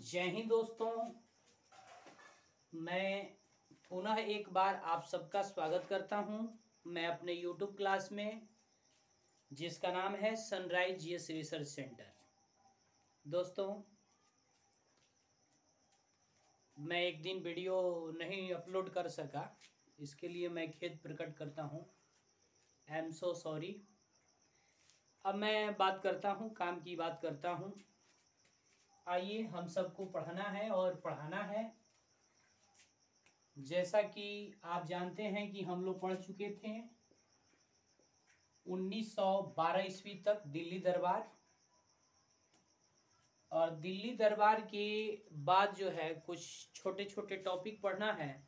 जय हिंद दोस्तों, मैं पुनः एक बार आप सबका स्वागत करता हूं। मैं अपने YouTube क्लास में, जिसका नाम है सनराइज जीएस रिसर्च सेंटर। दोस्तों, मैं एक दिन वीडियो नहीं अपलोड कर सका, इसके लिए मैं खेद प्रकट करता हूं। I am so sorry. अब मैं बात करता हूं, काम की बात करता हूं। आइए, हम सबको पढ़ना है और पढ़ाना है। जैसा कि आप जानते हैं कि हम लोग पढ़ चुके थे 1912 ईस्वी तक दिल्ली दरबार, और दिल्ली दरबार के बाद जो है कुछ छोटे छोटे टॉपिक पढ़ना है,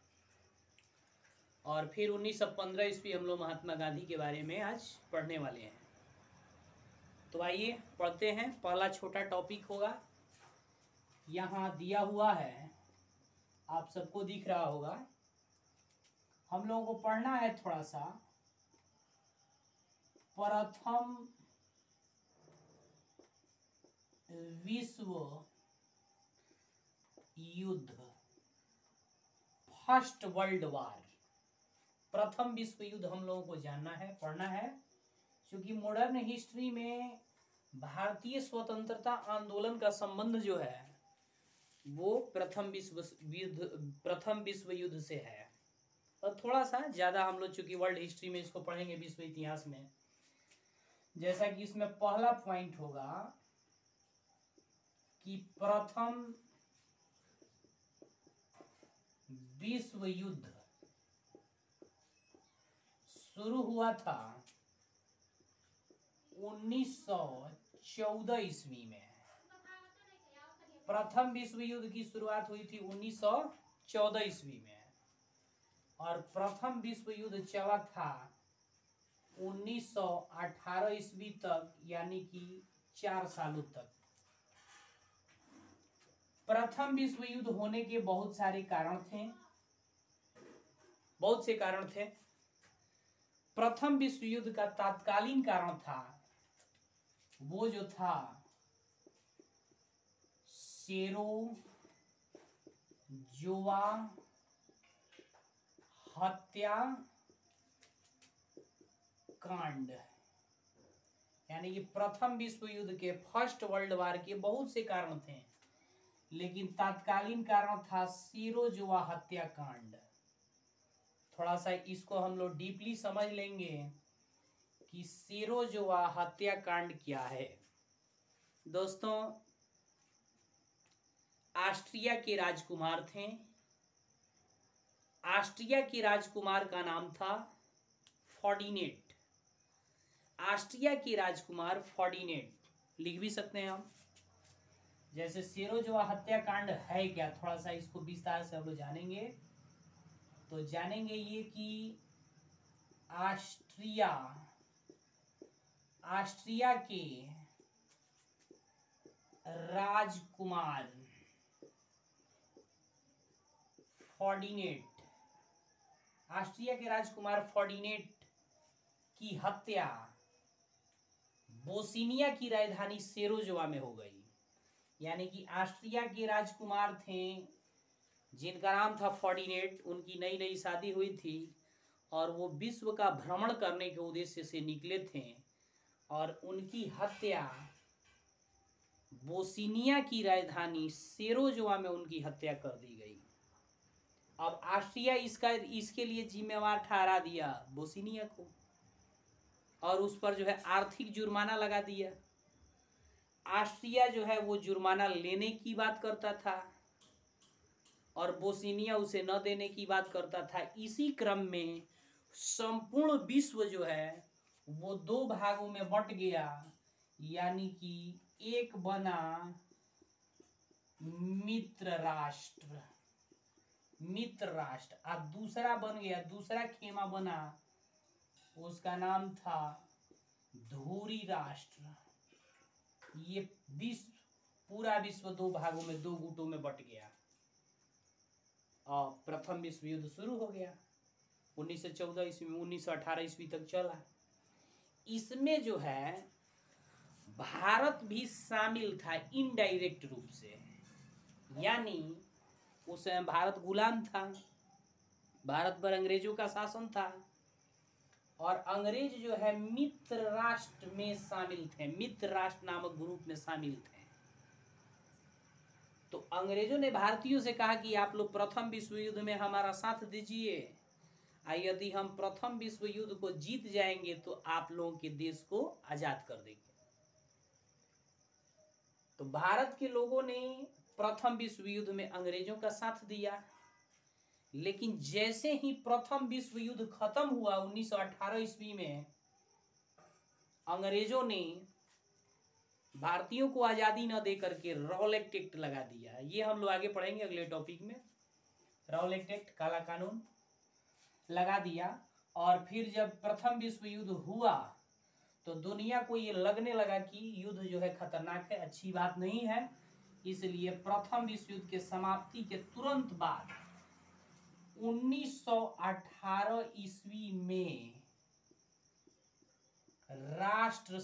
और फिर 1915 ईस्वी हम लोग महात्मा गांधी के बारे में आज पढ़ने वाले हैं। तो आइए पढ़ते हैं। पहला छोटा टॉपिक होगा, यहाँ दिया हुआ है, आप सबको दिख रहा होगा। हम लोगों को पढ़ना है थोड़ा सा प्रथम विश्व युद्ध, फर्स्ट वर्ल्ड वार। प्रथम विश्व युद्ध हम लोगों को जानना है, पढ़ना है, क्योंकि मॉडर्न हिस्ट्री में भारतीय स्वतंत्रता आंदोलन का संबंध जो है वो प्रथम विश्व युद्ध से है। और थोड़ा सा ज़्यादा हम लोग चूंकि वर्ल्ड हिस्ट्री में इसको पढ़ेंगे, विश्व इतिहास में, जैसा कि इसमें पहला पॉइंट होगा कि प्रथम विश्व युद्ध शुरू हुआ था 1914 ईस्वी में। प्रथम विश्व युद्ध की शुरुआत हुई थी 1914 ईस्वी में, और प्रथम विश्व युद्ध चला था 1918 ईस्वी तक, यानी कि 4 सालों तक। प्रथम विश्व युद्ध होने के बहुत सारे कारण थे, बहुत से कारण थे। प्रथम विश्व युद्ध का तात्कालीन कारण था वो जो था सेरोजोवा हत्या कांड, यानी कि प्रथम विश्व युद्ध के, फर्स्ट वर्ल्ड वार के बहुत से कारण थे, लेकिन तात्कालीन कारण था सेरोजोवा हत्याकांड। थोड़ा सा इसको हम लोग डीपली समझ लेंगे कि सेरोजोवा हत्याकांड क्या है। दोस्तों, ऑस्ट्रिया के राजकुमार थे। ऑस्ट्रिया के राजकुमार का नाम था फर्डिनेंड। ऑस्ट्रिया के राजकुमार फर्डिनेंड, लिख भी सकते हैं हम। जैसे सेरोजोवा हत्याकांड है क्या, थोड़ा सा इसको विस्तार से हम लोग जानेंगे। तो जानेंगे ये कि ऑस्ट्रिया के राजकुमार फर्डिनेंड, ऑस्ट्रिया के राजकुमार फर्डिनेंड की हत्या बोस्निया की राजधानी सेरोजोवा में हो गई। यानी कि ऑस्ट्रिया के राजकुमार थे जिनका नाम था फर्डिनेंड, उनकी नई नई शादी हुई थी, और वो विश्व का भ्रमण करने के उद्देश्य से निकले थे, और उनकी हत्या बोस्निया की राजधानी सेरोजोवा में उनकी हत्या कर दी गई। अब ऑस्ट्रिया इसके लिए जिम्मेवार ठहरा दिया बोस्निया को, और उस पर जो है आर्थिक जुर्माना लगा दिया। ऑस्ट्रिया जो है वो जुर्माना लेने की बात करता था, और बोस्निया उसे न देने की बात करता था। इसी क्रम में संपूर्ण विश्व जो है वो 2 भागों में बंट गया, यानी कि एक बना मित्र राष्ट्र, और दूसरा बन गया, दूसरा खेमा बना, उसका नाम था धुरी राष्ट्र। ये पूरा विश्व 2 भागों में, 2 गुटों में बट गया, और प्रथम विश्व युद्ध शुरू हो गया 1914 ईस्वी में, 1918 ईस्वी तक चला। इसमें जो है भारत भी शामिल था इनडायरेक्ट रूप से। यानी उस समय भारत गुलाम था, भारत पर अंग्रेजों का शासन था और अंग्रेज जो है मित्र राष्ट्र में शामिल थे, मित्र राष्ट्र नामक ग्रुप में शामिल थे। तो अंग्रेजों ने भारतीयों से कहा कि आप लोग प्रथम विश्व युद्ध में हमारा साथ दीजिए, यदि हम प्रथम विश्व युद्ध को जीत जाएंगे तो आप लोगों के देश को आजाद कर देंगे। तो भारत के लोगों ने प्रथम विश्व युद्ध में अंग्रेजों का साथ दिया, लेकिन जैसे ही प्रथम विश्व युद्ध खत्म हुआ 1918 ईस्वी में, अंग्रेजों ने भारतीयों को आजादी न देकर के रॉलेट एक्ट लगा दिया। ये हम लोग आगे पढ़ेंगे अगले टॉपिक में। रॉलेट एक्ट, काला कानून लगा दिया। और फिर जब प्रथम विश्व युद्ध हुआ तो दुनिया को ये लगने लगा कि युद्ध जो है खतरनाक है, अच्छी बात नहीं है। इसलिए प्रथम विश्व युद्ध के समाप्ति के तुरंत बाद 1918 ईस्वी में राष्ट्र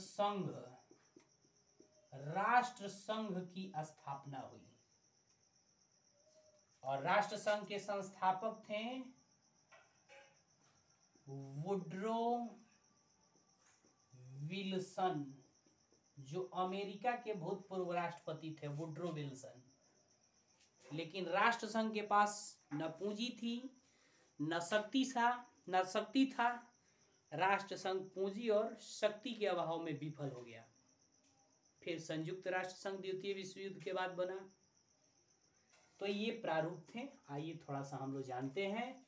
संघ की स्थापना हुई और राष्ट्र संघ के संस्थापक थे वुड्रो विल्सन, जो अमेरिका के भूतपूर्व राष्ट्रपति थे, वुड्रो विल्सन। लेकिन राष्ट्र संघ के पास न पूंजी थी न शक्ति था। राष्ट्र संघ पूंजी और शक्ति के अभाव में विफल हो गया। फिर संयुक्त राष्ट्र संघ द्वितीय विश्व युद्ध के बाद बना। तो ये प्रारूप थे। आइए थोड़ा सा हम लोग जानते हैं।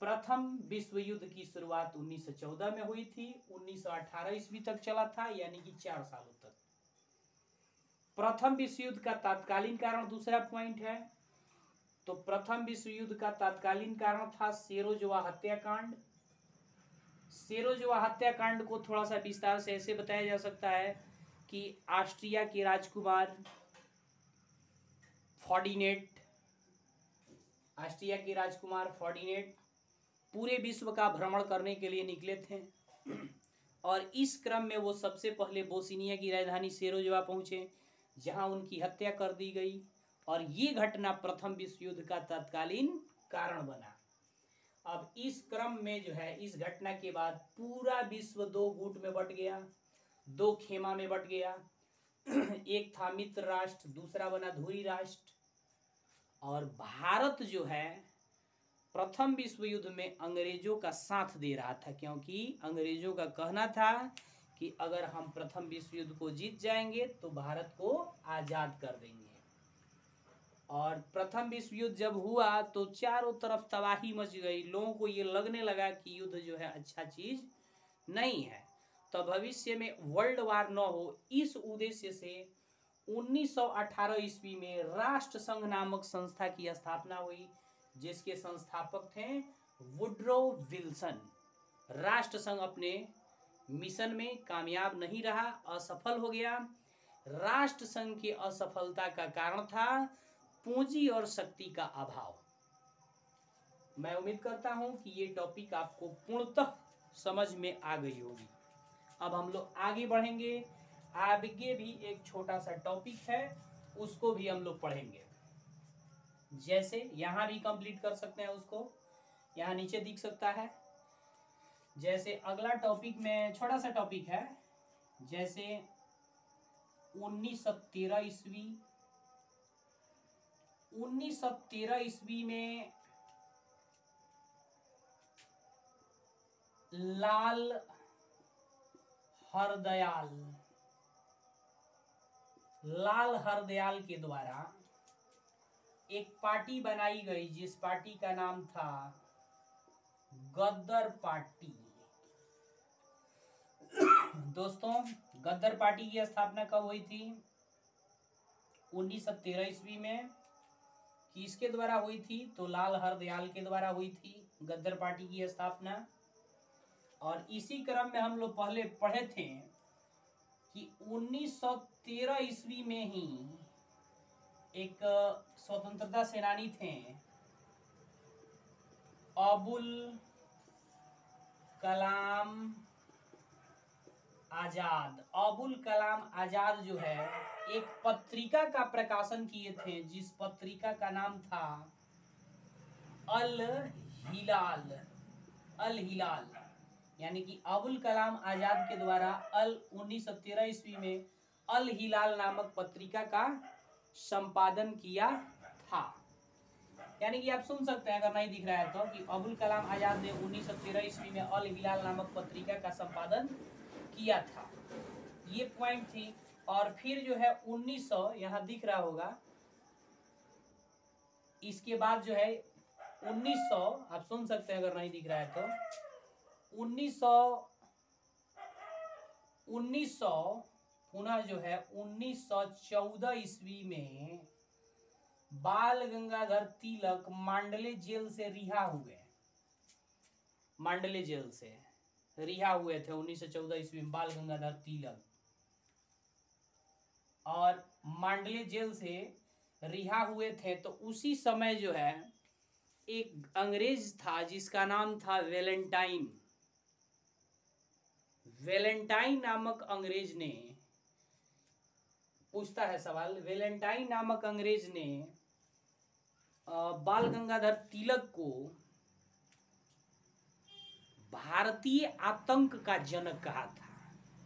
प्रथम विश्व युद्ध की शुरुआत 1914 में हुई थी, 1918 ईस्वी तक चला था, यानी कि 4 सालों तक। प्रथम विश्व युद्ध का तात्कालीन कारण दूसरा पॉइंट है। तो प्रथम विश्व युद्ध का तात्कालीन कारण था सेरोजोवा हत्याकांड। सेरोजोवा हत्याकांड को थोड़ा सा विस्तार से ऐसे बताया जा सकता है कि ऑस्ट्रिया के राजकुमार फर्डिनेंट पूरे विश्व का भ्रमण करने के लिए निकले थे और इस क्रम में वो सबसे पहले बोस्निया की राजधानी सेरोजोवा पहुंचे, जहां उनकी हत्या कर दी गई और ये घटना प्रथम विश्व युद्ध का तत्कालीन कारण बना। अब इस क्रम में जो है, इस घटना के बाद पूरा विश्व 2 गुट में बट गया, 2 खेमा में बट गया। एक था मित्र राष्ट्र, दूसरा बना धुरी राष्ट्र। और भारत जो है प्रथम विश्व युद्ध में अंग्रेजों का साथ दे रहा था, क्योंकि अंग्रेजों का कहना था कि अगर हम प्रथम विश्व युद्ध को जीत जाएंगे तो भारत को आजाद कर देंगे। और प्रथम विश्व युद्ध जब हुआ तो चारों तरफ तबाही मच गई। लोगों को ये लगने लगा कि युद्ध जो है अच्छा चीज नहीं है, तो भविष्य में वर्ल्ड वार न हो, इस उद्देश्य से 1918 ईस्वी में राष्ट्र संघ नामक संस्था की स्थापना हुई, जिसके संस्थापक थे वुड्रो विल्सन। राष्ट्र संघ अपने मिशन में कामयाब नहीं रहा, असफल हो गया। राष्ट्र संघ की असफलता का कारण था पूंजी और शक्ति का अभाव। मैं उम्मीद करता हूं कि ये टॉपिक आपको पूर्णतः समझ में आ गई होगी। अब हम लोग आगे बढ़ेंगे। आगे भी एक छोटा सा टॉपिक है, उसको भी हम लोग पढ़ेंगे। जैसे यहाँ भी कंप्लीट कर सकते हैं उसको, यहाँ नीचे दिख सकता है। जैसे अगला टॉपिक में छोटा सा टॉपिक है, जैसे 1913 ईस्वी। 1913 ईस्वी में लाल हरदयाल के द्वारा एक पार्टी बनाई गई, जिस पार्टी का नाम था गदर पार्टी। दोस्तों, गदर पार्टी की स्थापना कब हुई थी? 1913 ईस्वी में। किसके द्वारा हुई थी? तो लाल हरदयाल के द्वारा हुई थी गदर पार्टी की स्थापना। और इसी क्रम में हम लोग पहले पढ़े थे कि 1913 ईस्वी में ही एक स्वतंत्रता सेनानी थे अबुल कलाम आजाद, अबुल कलाम आजाद जो है एक पत्रिका का प्रकाशन किए थे जिस पत्रिका का नाम था अल हिलाल। अल हिलाल यानी कि अबुल कलाम आजाद के द्वारा 1913 ईस्वी में अल हिलाल नामक पत्रिका का संपादन किया था। यानी कि आप सुन सकते हैं अगर नहीं दिख रहा है तो कि अबुल कलाम आजाद ने 1913 ईस्वी में अल हिलाल नामक पत्रिका का संपादन किया था। ये पॉइंट थी। और फिर जो है 1900 यहाँ दिख रहा होगा, इसके बाद जो है 1900 आप सुन सकते हैं अगर नहीं दिख रहा है तो 1900 पुनः जो है 1914 ईस्वी में बाल गंगाधर तिलक मांडले जेल से रिहा हुए। मांडले जेल से रिहा हुए थे 1914 ईस्वी में बाल गंगाधर तिलक। और मांडले जेल से रिहा हुए थे तो उसी समय जो है एक अंग्रेज था जिसका नाम था वेलेंटाइन। वेलेंटाइन नामक अंग्रेज ने, पूछता है सवाल, वेलेंटाइन नामक अंग्रेज ने बाल गंगाधर तिलक को भारतीय आतंक का जनक कहा था।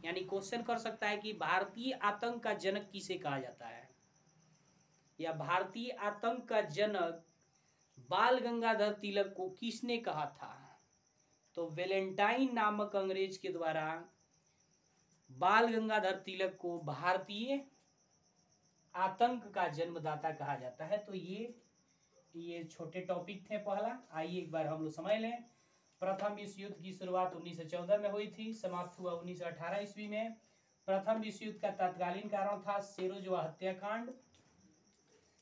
यानी क्वेश्चन कर सकता है कि भारतीय आतंक का जनक किसे कहा जाता है, या भारतीय आतंक का जनक बाल गंगाधर तिलक को किसने कहा था। तो वेलेंटाइन नामक अंग्रेज के द्वारा बाल गंगाधर तिलक को भारतीय आतंक का जन्मदाता कहा जाता है। तो ये छोटे टॉपिक थे। पहला आइए एक बार हम लोग समझ लें। प्रथम विश्व युद्ध की शुरुआत 1914 में हुई थी, समाप्त हुआ 1918 ईस्वी में। प्रथम विश्व युद्ध का तत्कालीन कारण था सेरोजवा हत्याकांड।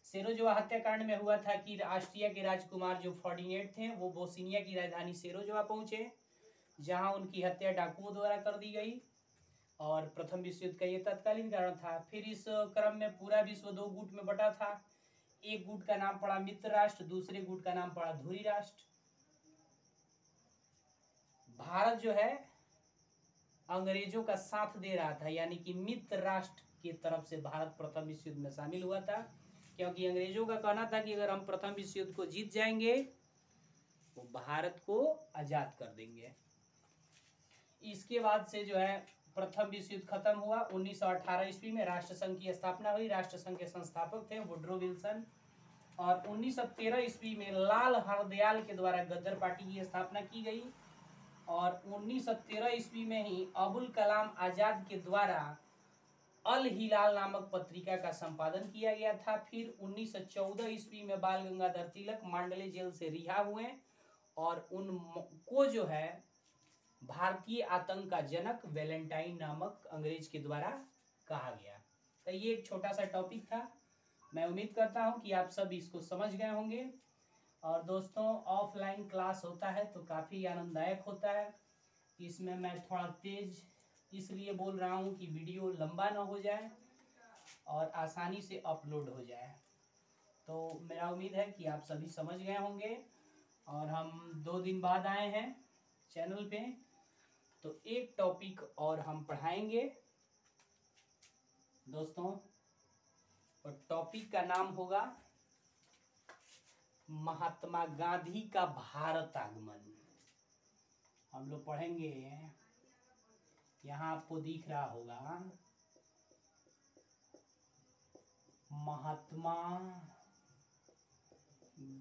सेरोजवा हत्याकांड में हुआ था कि ऑस्ट्रिया के राजकुमार जो फर्डिनेंड थे वो बोस्निया की राजधानी सेरोजवा पहुंचे, जहां उनकी हत्या डाकुओं द्वारा कर दी गई। और प्रथम विश्व युद्ध का ये तत्कालीन कारण था। फिर इस क्रम में पूरा विश्व दो गुट में बटा था। एक गुट का नाम पड़ा मित्र राष्ट्र, दूसरे गुट का नाम पड़ा धुरी राष्ट्र। भारत जो है अंग्रेजों का साथ दे रहा था, यानी कि मित्र राष्ट्र की तरफ से भारत प्रथम विश्व युद्ध में शामिल हुआ था, क्योंकि अंग्रेजों का कहना था कि अगर हम प्रथम विश्व युद्ध को जीत जाएंगे तो भारत को आजाद कर देंगे। इसके बाद से जो है प्रथम विश्व युद्ध खत्म हुआ। 1918 ईस्वी में राष्ट्रसंघ की स्थापना हुई। राष्ट्रसंघ के संस्थापक थे वुड्रो विल्सन। और 1913 ईस्वी में लाल हरदयाल के द्वारा गदर पार्टी की स्थापना की गई। और 1913 ईस्वी में ही अबुल कलाम आजाद के द्वारा अल हिलाल नामक पत्रिका का संपादन किया गया था। फिर 1914 ईस्वी में बाल गंगाधर तिलक मांडले जेल से रिहा हुए और उनको जो है भारतीय आतंक का जनक वेलेंटाइन नामक अंग्रेज के द्वारा कहा गया। तो ये एक छोटा सा टॉपिक था। मैं उम्मीद करता हूं कि आप सब इसको समझ गए होंगे। और दोस्तों ऑफलाइन क्लास होता है तो काफ़ी आनंददायक होता है। इसमें मैं थोड़ा तेज इसलिए बोल रहा हूं कि वीडियो लंबा ना हो जाए और आसानी से अपलोड हो जाए। तो मेरा उम्मीद है कि आप सभी समझ गए होंगे। और हम 2 दिन बाद आए हैं चैनल पे, तो एक टॉपिक और हम पढ़ाएंगे दोस्तों। और टॉपिक का नाम होगा महात्मा गांधी का भारत आगमन। हम लोग पढ़ेंगे, यहाँ आपको दिख रहा होगा महात्मा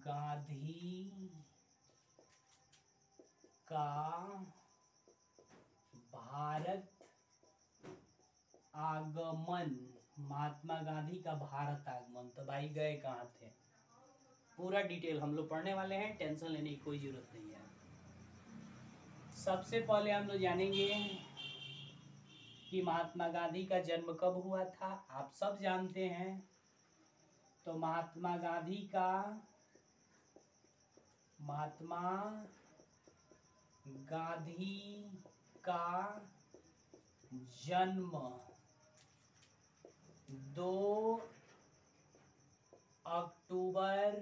गांधी का भारत आगमन। महात्मा गांधी का भारत आगमन। तो भाई गए कहाँ थे, पूरा डिटेल हम लोग पढ़ने वाले हैं, टेंशन लेने की कोई जरूरत नहीं है। सबसे पहले हम लोग जानेंगे कि महात्मा गांधी का जन्म कब हुआ था। आप सब जानते हैं। तो महात्मा गांधी का जन्म 2 अक्टूबर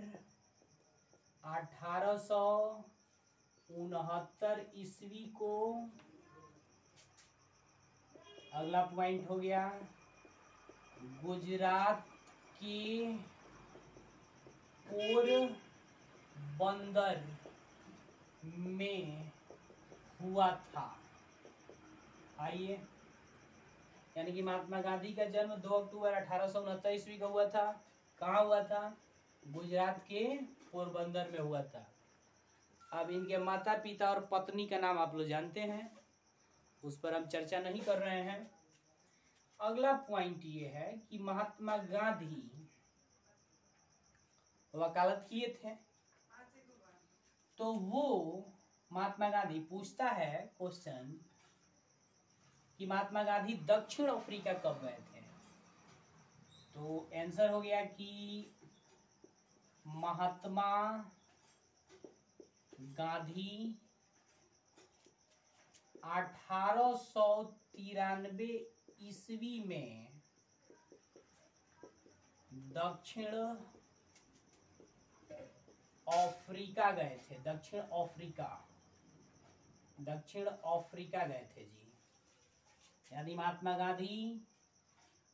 1869 ईस्वी को अगला पॉइंट हो गया गुजरात के पोरबंदर में हुआ था। आइए, यानी कि महात्मा गांधी का जन्म 2 अक्टूबर 1869 ईस्वी का हुआ था। कहाँ हुआ था? गुजरात के पोरबंदर में हुआ था। अब इनके माता पिता और पत्नी का नाम आप लोग जानते हैं, उस पर हम चर्चा नहीं कर रहे हैं। अगला पॉइंट ये है कि महात्मा गांधी वकालत किए थे, तो वो महात्मा गांधी पूछता है क्वेश्चन कि महात्मा गांधी दक्षिण अफ्रीका कब गए थे? तो आंसर हो गया कि महात्मा गांधी 1893 ईस्वी में दक्षिण अफ्रीका गए थे। दक्षिण अफ्रीका गए थे जी। यानी महात्मा गांधी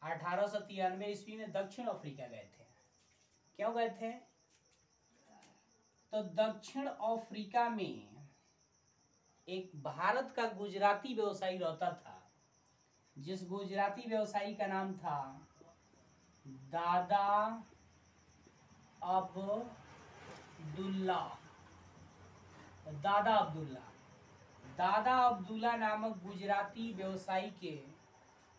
1893 ईस्वी में दक्षिण अफ्रीका गए थे। क्यों गए थे? तो दक्षिण अफ्रीका में एक भारत का गुजराती व्यवसायी रहता था, जिस गुजराती व्यवसायी का नाम था दादा अब्दुल्ला। दादा अब्दुल्ला नामक गुजराती व्यवसायी के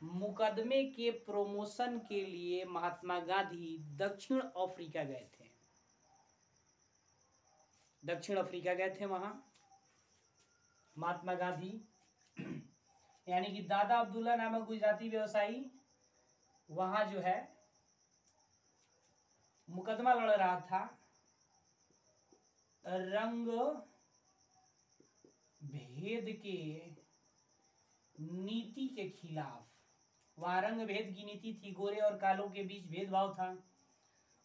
मुकदमे के प्रमोशन के लिए महात्मा गांधी दक्षिण अफ्रीका गए थे। दक्षिण अफ्रीका गए थे वहां महात्मा गांधी। यानी कि दादा अब्दुल्ला नामक गुजराती व्यवसायी वहां जो है मुकदमा लड़ रहा था रंग भेद के नीति के खिलाफ। वहां रंग भेद की नीति थी, गोरे और कालों के बीच भेदभाव था,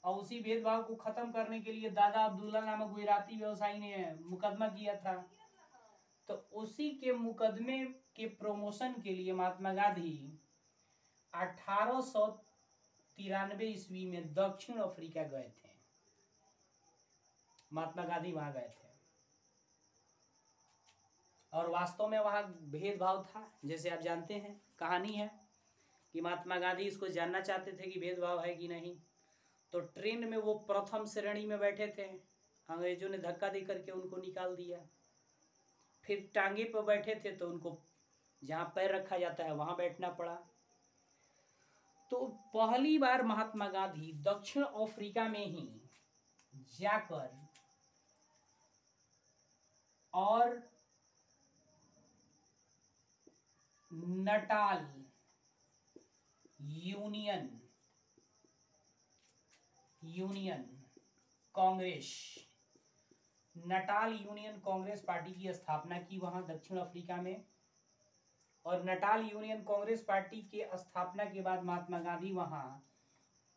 और उसी भेदभाव को खत्म करने के लिए दादा अब्दुल्ला नामक गुजराती व्यवसायी ने मुकदमा किया था। तो उसी के मुकदमे के प्रमोशन के लिए महात्मा गांधी 1893 ईस्वी में दक्षिण अफ्रीका गए थे। महात्मा गांधी वहां गए थे, और वास्तव में वहां भेदभाव था। जैसे आप जानते हैं, कहानी है कि महात्मा गांधी इसको जानना चाहते थे कि भेदभाव है कि नहीं। तो ट्रेन में वो प्रथम श्रेणी में बैठे थे, अंग्रेजों ने धक्का दे करके उनको निकाल दिया। फिर टांगे पर बैठे थे तो उनको जहां पैर रखा जाता है वहां बैठना पड़ा। तो पहली बार महात्मा गांधी दक्षिण अफ्रीका में ही जाकर और नटाल यूनियन कांग्रेस पार्टी की स्थापना की वहां दक्षिण अफ्रीका में। और नटाल यूनियन कांग्रेस पार्टी के स्थापना के बाद महात्मा गांधी वहां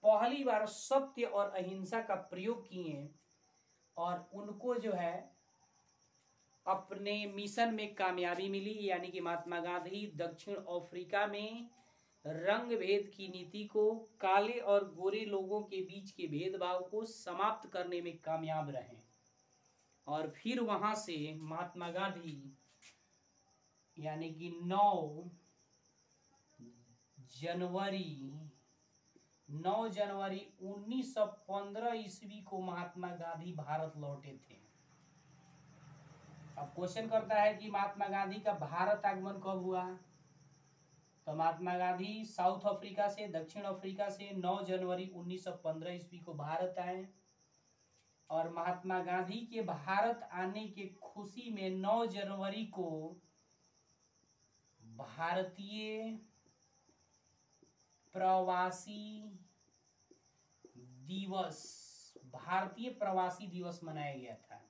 पहली बार सत्य और अहिंसा का प्रयोग किए, और उनको जो है अपने मिशन में कामयाबी मिली। यानी कि महात्मा गांधी दक्षिण अफ्रीका में रंग भेद की नीति को, काले और गोरे लोगों के बीच के भेदभाव को समाप्त करने में कामयाब रहे। और फिर वहां से महात्मा गांधी यानी कि 9 जनवरी 1915 ईस्वी को महात्मा गांधी भारत लौटे थे। अब क्वेश्चन करता है कि महात्मा गांधी का भारत आगमन कब हुआ? तो महात्मा गांधी साउथ अफ्रीका से, दक्षिण अफ्रीका से 9 जनवरी 1915 ईस्वी को भारत आए। और महात्मा गांधी के भारत आने के खुशी में 9 जनवरी को भारतीय प्रवासी दिवस मनाया गया था।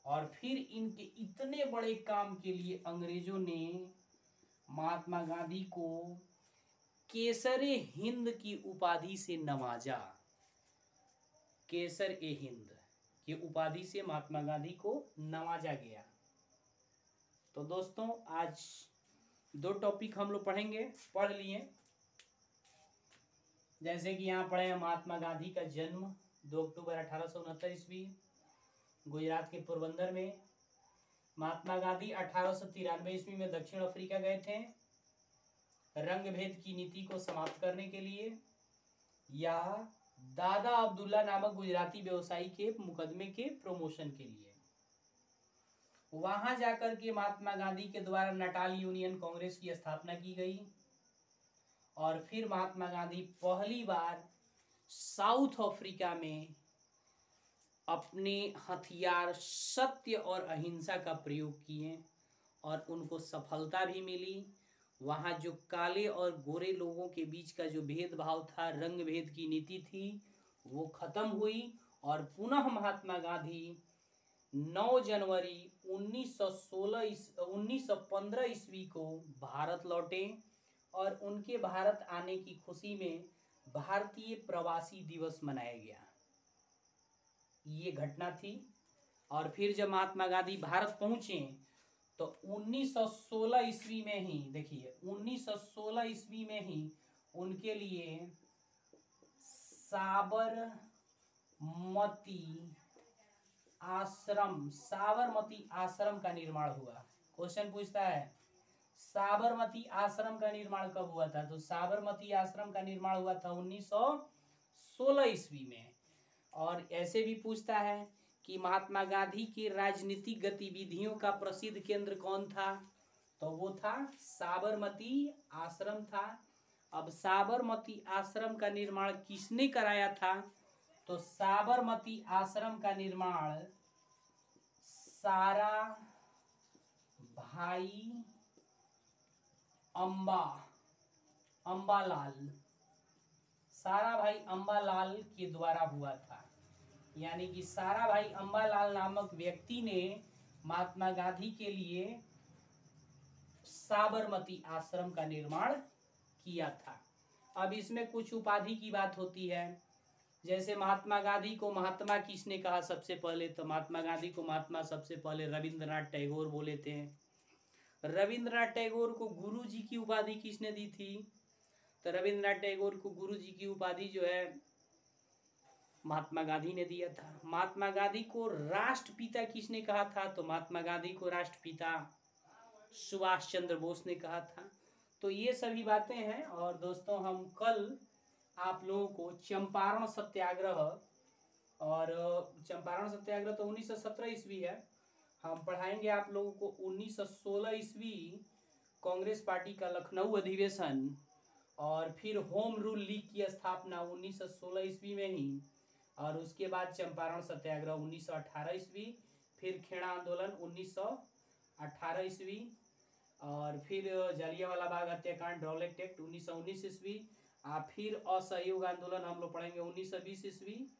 और फिर इनके इतने बड़े काम के लिए अंग्रेजों ने महात्मा गांधी को केसरे हिंद की उपाधि से नवाजा। केसर ए हिंद की उपाधि से महात्मा गांधी को नवाजा गया। तो दोस्तों, आज 2 टॉपिक हम लोग पढ़ेंगे, पढ़ लिए। जैसे कि यहाँ पढ़े महात्मा गांधी का जन्म 2 अक्टूबर 1869 ईस्वी गुजरात के पोरबंदर में। महात्मा गांधी 1893 ईस्वी में दक्षिण अफ्रीका गए थे रंग भेद की नीति को समाप्त करने के लिए, या दादा अब्दुल्ला नामक गुजराती व्यवसायी के मुकदमे के प्रमोशन के लिए। वहां जाकर के महात्मा गांधी के द्वारा नटाल यूनियन कांग्रेस की स्थापना की गई और फिर महात्मा गांधी पहली बार साउथ अफ्रीका में अपने हथियार सत्य और अहिंसा का प्रयोग किए और उनको सफलता भी मिली। वहाँ जो काले और गोरे लोगों के बीच का जो भेदभाव था, रंग भेद की नीति थी, वो खत्म हुई और पुनः महात्मा गांधी 9 जनवरी 1915 ईस्वी को भारत लौटे और उनके भारत आने की खुशी में भारतीय प्रवासी दिवस मनाया गया। ये घटना थी। और फिर जब महात्मा गांधी भारत पहुंचे तो 1916 ईस्वी में ही, देखिए 1916 ईस्वी में ही उनके लिए साबरमती आश्रम का निर्माण हुआ। क्वेश्चन पूछता है साबरमती आश्रम का निर्माण कब हुआ था? तो साबरमती आश्रम का निर्माण हुआ था 1916 ईस्वी में। और ऐसे भी पूछता है कि महात्मा गांधी की राजनीतिक गतिविधियों का प्रसिद्ध केंद्र कौन था? तो वो था साबरमती आश्रम था। अब साबरमती आश्रम का निर्माण किसने कराया था? तो साबरमती आश्रम का निर्माण सारा भाई अंबालाल के द्वारा हुआ था। यानी कि सारा भाई अंबालाल नामक व्यक्ति ने महात्मा गांधी के लिए साबरमती आश्रम का निर्माण किया था। अब इसमें कुछ उपाधि की बात होती है। जैसे महात्मा गांधी को महात्मा किसने कहा सबसे पहले? तो महात्मा गांधी को महात्मा सबसे पहले रविंद्रनाथ टैगोर बोले थे। रविंद्रनाथ टैगोर को गुरु जी की उपाधि किसने दी थी? तो रविंद्रनाथ टैगोर को गुरु जी की उपाधि जो है महात्मा गांधी ने दिया था। महात्मा गांधी को राष्ट्रपिता किसने कहा था? तो महात्मा गांधी को राष्ट्रपिता सुभाष चंद्र बोस ने कहा था। तो ये सभी बातें हैं। और दोस्तों हम कल आप लोगों को चंपारण सत्याग्रह, और चंपारण सत्याग्रह तो 1917 ईस्वी है, हम पढ़ाएंगे आप लोगों को 1916 ईस्वी कांग्रेस पार्टी का लखनऊ अधिवेशन, और फिर होम रूल लीग की स्थापना 1916 ईस्वी में ही, और उसके बाद चंपारण सत्याग्रह 1918 ईस्वी, फिर खेड़ा आंदोलन 1918 ईस्वी, और फिर जलियांवाला बाग हत्याकांड रॉलेट एक्ट 1919 ईस्वी, फिर असहयोग आंदोलन हम लोग पढ़ेंगे 1920 ईस्वी,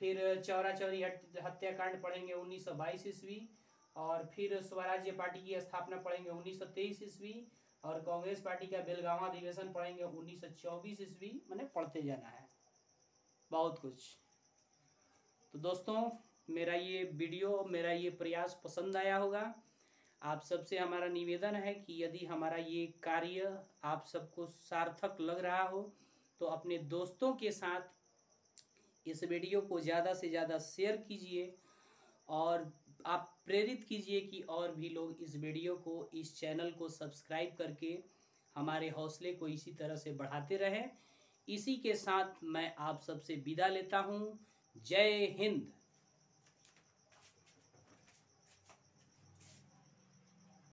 फिर चौरा चौरी हत्याकांड पढ़ेंगे 1922 ईस्वी, और फिर स्वराज्य पार्टी की स्थापना पढ़ेंगे 1923 ईस्वी, और कांग्रेस पार्टी का बेलगांव अधिवेशन पढ़ेंगे 1924 ईस्वी। मैंने पढ़ते जाना है बहुत कुछ। तो दोस्तों मेरा ये वीडियो, मेरा ये प्रयास पसंद आया होगा। आप सबसे हमारा निवेदन है कि यदि हमारा ये कार्य आप सबको सार्थक लग रहा हो तो अपने दोस्तों के साथ इस वीडियो को ज़्यादा से ज़्यादा शेयर कीजिए और आप प्रेरित कीजिए कि और भी लोग इस वीडियो को, इस चैनल को सब्सक्राइब करके हमारे हौसले को इसी तरह से बढ़ाते रहें। इसी के साथ मैं आप सबसे विदा लेता हूँ। जय हिंद।